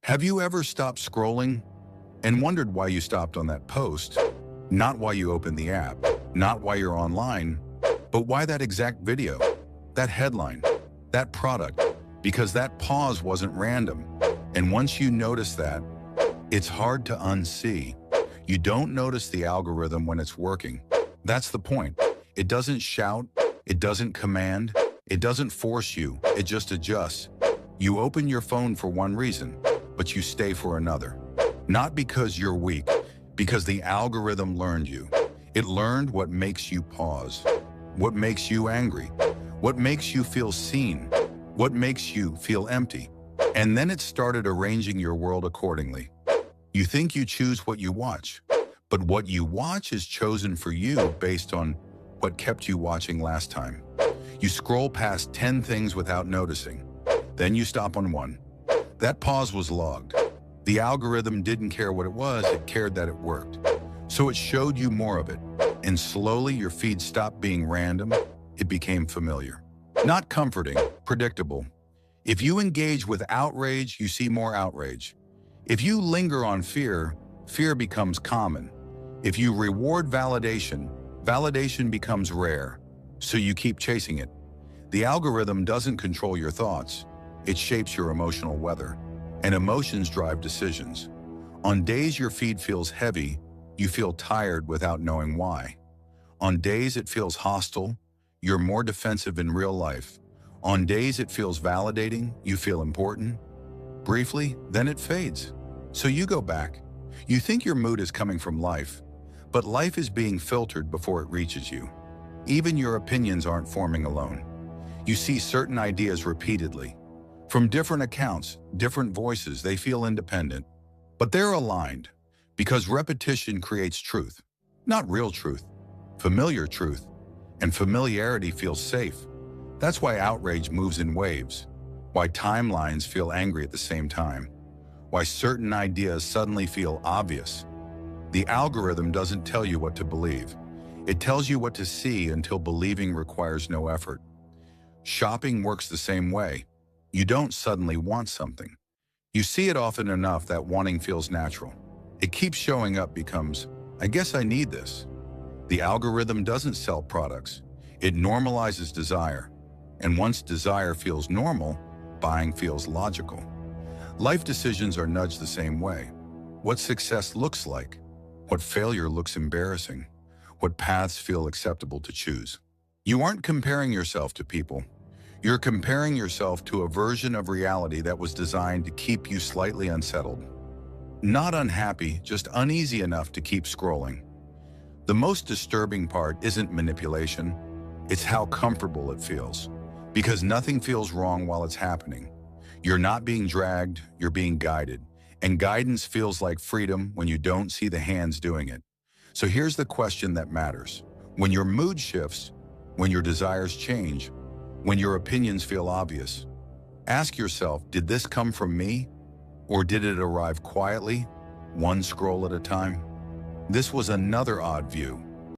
Have you ever stopped scrolling and wondered why you stopped on that post? Not why you opened the app, not why you're online, but why that exact video, that headline, that product, because that pause wasn't random. And once you notice that, it's hard to unsee. You don't notice the algorithm when it's working. That's the point. It doesn't shout, it doesn't command, it doesn't force you, it just adjusts. You open your phone for one reason, but you stay for another. Not because you're weak, because the algorithm learned you. It learned what makes you pause, what makes you angry, what makes you feel seen, what makes you feel empty. And then it started arranging your world accordingly. You think you choose what you watch, but what you watch is chosen for you based on what kept you watching last time. You scroll past 10 things without noticing. Then you stop on one. That pause was logged. The algorithm didn't care what it was, it cared that it worked. So it showed you more of it. And slowly your feed stopped being random, it became familiar. Not comforting, predictable. If you engage with outrage, you see more outrage. If you linger on fear, fear becomes common. If you reward validation, validation becomes rare. So you keep chasing it. The algorithm doesn't control your thoughts. It shapes your emotional weather. And emotions drive decisions. On days your feed feels heavy, you feel tired without knowing why. On days it feels hostile, you're more defensive in real life. On days it feels validating, you feel important. Briefly, then it fades. So you go back. You think your mood is coming from life, but life is being filtered before it reaches you. Even your opinions aren't forming alone. You see certain ideas repeatedly. From different accounts, different voices, they feel independent. But they're aligned, because repetition creates truth. Not real truth, familiar truth. And familiarity feels safe. That's why outrage moves in waves. Why timelines feel angry at the same time. Why certain ideas suddenly feel obvious. The algorithm doesn't tell you what to believe. It tells you what to see until believing requires no effort. Shopping works the same way. You don't suddenly want something. You see it often enough that wanting feels natural. It keeps showing up, becomes, I guess I need this. The algorithm doesn't sell products. It normalizes desire. And once desire feels normal, buying feels logical. Life decisions are nudged the same way. What success looks like, what failure looks embarrassing, what paths feel acceptable to choose. You aren't comparing yourself to people. You're comparing yourself to a version of reality that was designed to keep you slightly unsettled. Not unhappy, just uneasy enough to keep scrolling. The most disturbing part isn't manipulation, it's how comfortable it feels. Because nothing feels wrong while it's happening. You're not being dragged, you're being guided. And guidance feels like freedom when you don't see the hands doing it. So here's the question that matters. When your mood shifts, when your desires change, when your opinions feel obvious, ask yourself, did this come from me? Or did it arrive quietly, one scroll at a time? This was another odd view.